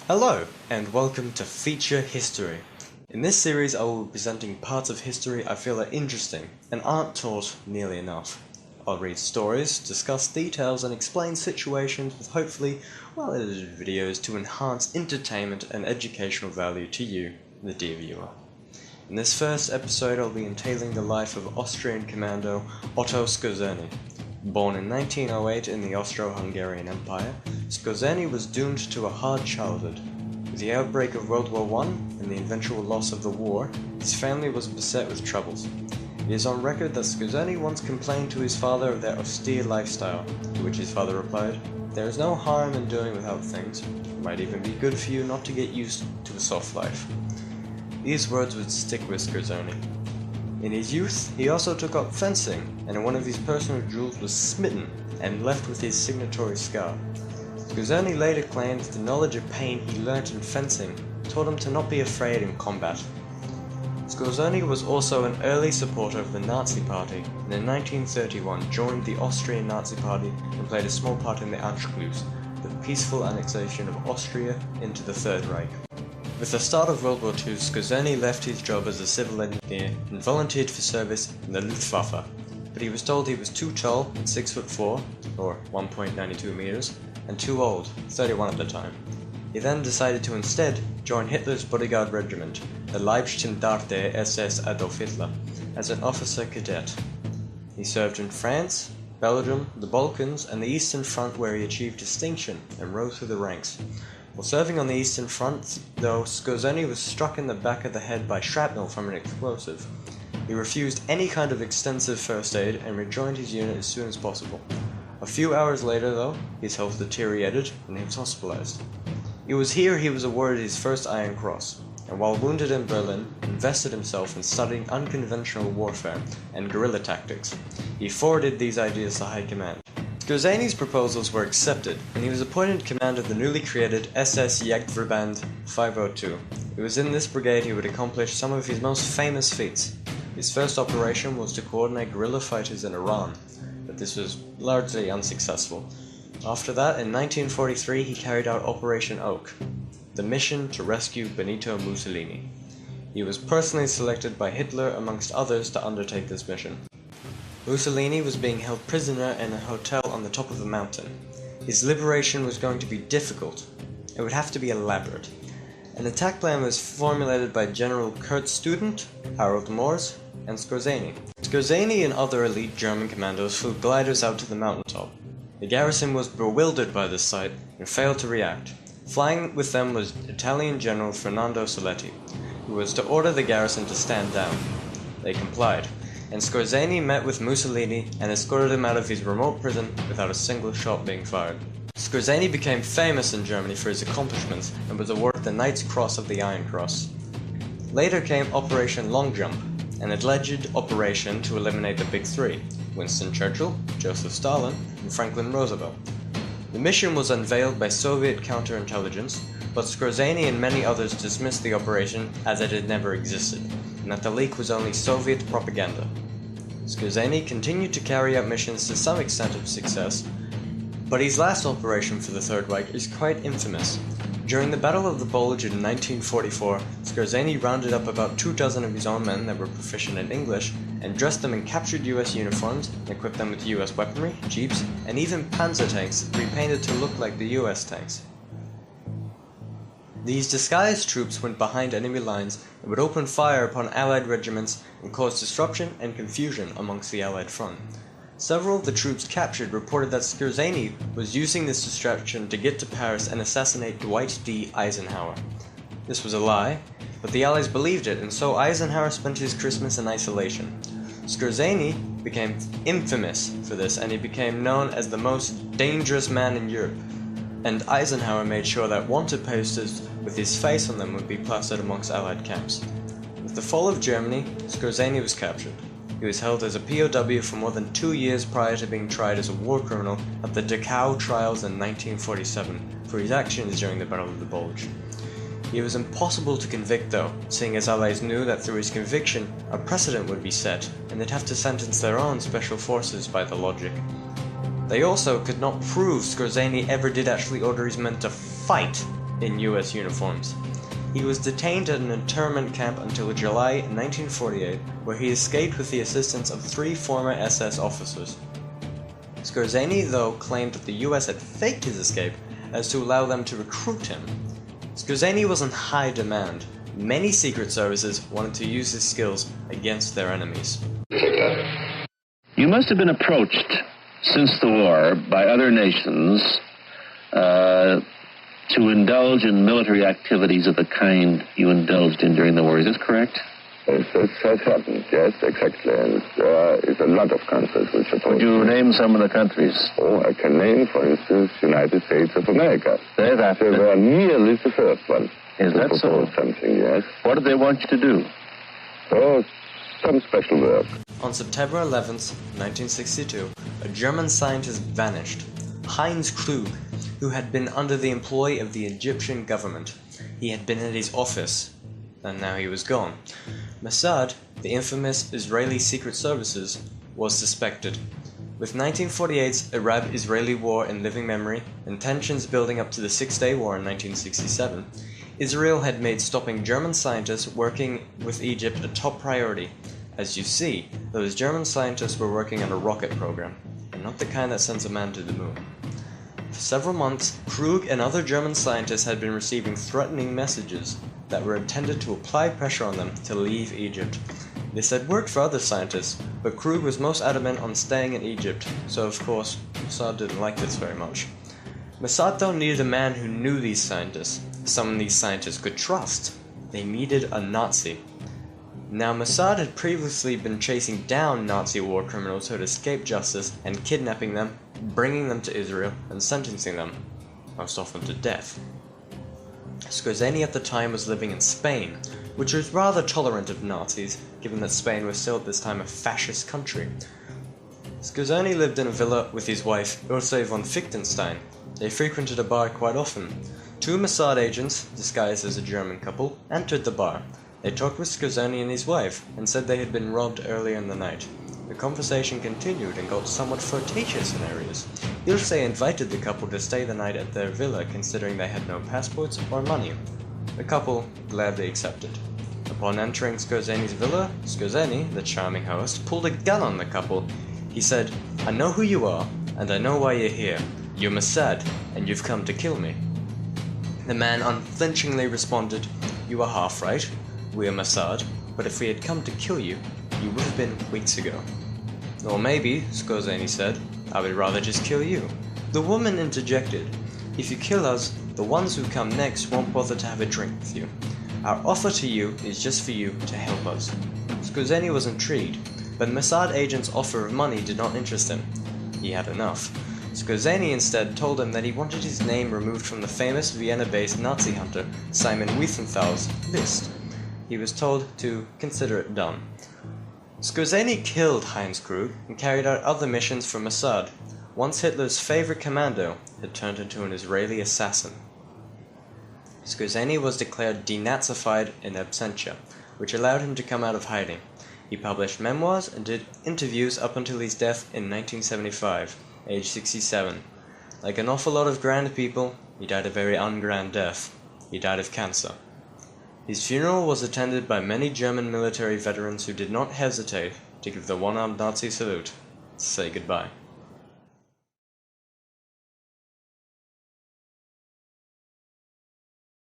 Hello, and welcome to Feature History. In this series I will be presenting parts of history I feel are interesting and aren't taught nearly enough. I'll read stories, discuss details, and explain situations with hopefully well-edited videos to enhance entertainment and educational value to you, the dear viewer. In this first episode I'll be entailing the life of Austrian commando Otto Skorzeny. Born in 1908 in the Austro-Hungarian Empire, Skorzeny was doomed to a hard childhood. With the outbreak of World War I and the eventual loss of the war, his family was beset with troubles. It is on record that Skorzeny once complained to his father of their austere lifestyle, to which his father replied, "There is no harm in doing without things. It might even be good for you not to get used to a soft life." These words would stick with Skorzeny. In his youth, he also took up fencing, and in one of his personal duels was smitten and left with his signatory scar. Skorzeny later claimed the knowledge of pain he learnt in fencing taught him to not be afraid in combat. Skorzeny was also an early supporter of the Nazi Party, and in 1931 joined the Austrian Nazi Party and played a small part in the Anschluss, the peaceful annexation of Austria into the Third Reich. With the start of World War II, Skorzeny left his job as a civil engineer and volunteered for service in the Luftwaffe, but he was told he was too tall, 6'4", or 1.92 meters, and too old, 31 at the time. He then decided to instead join Hitler's bodyguard regiment, the Leibstandarte SS Adolf Hitler, as an officer cadet. He served in France, Belgium, the Balkans, and the Eastern Front, where he achieved distinction and rose through the ranks. While serving on the Eastern Front, though, Skorzeny was struck in the back of the head by shrapnel from an explosive. He refused any kind of extensive first aid and rejoined his unit as soon as possible. A few hours later, though, his health deteriorated and he was hospitalized. It was here he was awarded his first Iron Cross, and while wounded in Berlin, invested himself in studying unconventional warfare and guerrilla tactics. He forwarded these ideas to high command. Skorzeny's proposals were accepted, and he was appointed commander of the newly created SS Jagdverband 502. It was in this brigade he would accomplish some of his most famous feats. His first operation was to coordinate guerrilla fighters in Iran, but this was largely unsuccessful. After that, in 1943, he carried out Operation Oak, the mission to rescue Benito Mussolini. He was personally selected by Hitler, amongst others, to undertake this mission. Mussolini was being held prisoner in a hotel on the top of a mountain. His liberation was going to be difficult. It would have to be elaborate. An attack plan was formulated by General Kurt Student, Harold Moors, and Skorzeny. Skorzeny and other elite German commandos flew gliders out to the mountaintop. The garrison was bewildered by this sight and failed to react. Flying with them was Italian General Fernando Saletti, who was to order the garrison to stand down. They complied, and Skorzeny met with Mussolini and escorted him out of his remote prison without a single shot being fired. Skorzeny became famous in Germany for his accomplishments and was awarded the Knight's Cross of the Iron Cross. Later came Operation Long Jump, an alleged operation to eliminate the Big Three: Winston Churchill, Joseph Stalin, and Franklin Roosevelt. The mission was unveiled by Soviet counterintelligence, but Skorzeny and many others dismissed the operation as it had never existed, and that the leak was only Soviet propaganda. Skorzeny continued to carry out missions to some extent of success, but his last operation for the Third Reich is quite infamous. During the Battle of the Bulge in 1944, Skorzeny rounded up about 24 of his own men that were proficient in English, and dressed them in captured US uniforms, and equipped them with US weaponry, jeeps, and even panzer tanks repainted to look like the US tanks. These disguised troops went behind enemy lines and would open fire upon Allied regiments and cause disruption and confusion amongst the Allied front. Several of the troops captured reported that Skorzeny was using this distraction to get to Paris and assassinate Dwight D. Eisenhower. This was a lie, but the Allies believed it, and so Eisenhower spent his Christmas in isolation. Skorzeny became infamous for this, and he became known as the most dangerous man in Europe. And Eisenhower made sure that wanted posters with his face on them would be plastered amongst Allied camps. With the fall of Germany, Skorzeny was captured. He was held as a POW for more than 2 years prior to being tried as a war criminal at the Dachau trials in 1947 for his actions during the Battle of the Bulge. He was impossible to convict though, seeing as Allies knew that through his conviction a precedent would be set, and they'd have to sentence their own special forces by the logic. They also could not prove Skorzeny ever did actually order his men to fight, in US uniforms. He was detained at an internment camp until July 1948, where he escaped with the assistance of 3 former SS officers. Skorzeny, though, claimed that the US had faked his escape as to allow them to recruit him. Skorzeny was in high demand. Many secret services wanted to use his skills against their enemies. You must have been approached since the war by other nations to indulge in military activities of the kind you indulged in during the war. Is this correct? Yes, this has happened, yes, exactly. And there is a lot of countries which are... Would you name some of the countries? Oh, I can name, for instance, United States of America. They were nearly the first one. Is that so? Something, yes. What did they want you to do? Oh, some special work. On September 11th, 1962, a German scientist vanished, Heinz Krug, who had been under the employ of the Egyptian government. He had been at his office, and now he was gone. Mossad, the infamous Israeli secret services, was suspected. With 1948's Arab-Israeli War in living memory and tensions building up to the Six-Day War in 1967, Israel had made stopping German scientists working with Egypt a top priority. As you see, those German scientists were working on a rocket program, and not the kind that sends a man to the moon. For several months, Krug and other German scientists had been receiving threatening messages that were intended to apply pressure on them to leave Egypt. This had worked for other scientists, but Krug was most adamant on staying in Egypt, so of course, Mossad didn't like this very much. Mossad though needed a man who knew these scientists, someone these scientists could trust. They needed a Nazi. Now, Mossad had previously been chasing down Nazi war criminals who had escaped justice and kidnapping them, bringing them to Israel, and sentencing them, most often to death. Skorzeny at the time was living in Spain, which was rather tolerant of Nazis, given that Spain was still at this time a fascist country. Skorzeny lived in a villa with his wife, Ursula von Fichtenstein. They frequented a bar quite often. 2 Mossad agents, disguised as a German couple, entered the bar. They talked with Skorzeny and his wife, and said they had been robbed earlier in the night. The conversation continued and got somewhat flirtatious in areas. Ilse invited the couple to stay the night at their villa, considering they had no passports or money. The couple gladly accepted. Upon entering Skorzeny's villa, Skorzeny, the charming host, pulled a gun on the couple. He said, "I know who you are, and I know why you're here. You're Mossad, and you've come to kill me." The man unflinchingly responded, "You are half right. We are Mossad, but if we had come to kill you, you would have been weeks ago." "Or maybe," Skorzeny said, "I would rather just kill you." The woman interjected, "If you kill us, the ones who come next won't bother to have a drink with you. Our offer to you is just for you to help us." Skorzeny was intrigued, but Mossad agent's offer of money did not interest him. He had enough. Skorzeny instead told him that he wanted his name removed from the famous Vienna-based Nazi hunter Simon Wiesenthal's list. He was told to consider it done. Skorzeny killed Heinz Krug and carried out other missions for Mossad. Once Hitler's favorite commando had turned into an Israeli assassin. Skorzeny was declared denazified in absentia, which allowed him to come out of hiding. He published memoirs and did interviews up until his death in 1975, age 67. Like an awful lot of grand people, he died a very ungrand death. He died of cancer. His funeral was attended by many German military veterans who did not hesitate to give the one-armed Nazi salute to say goodbye.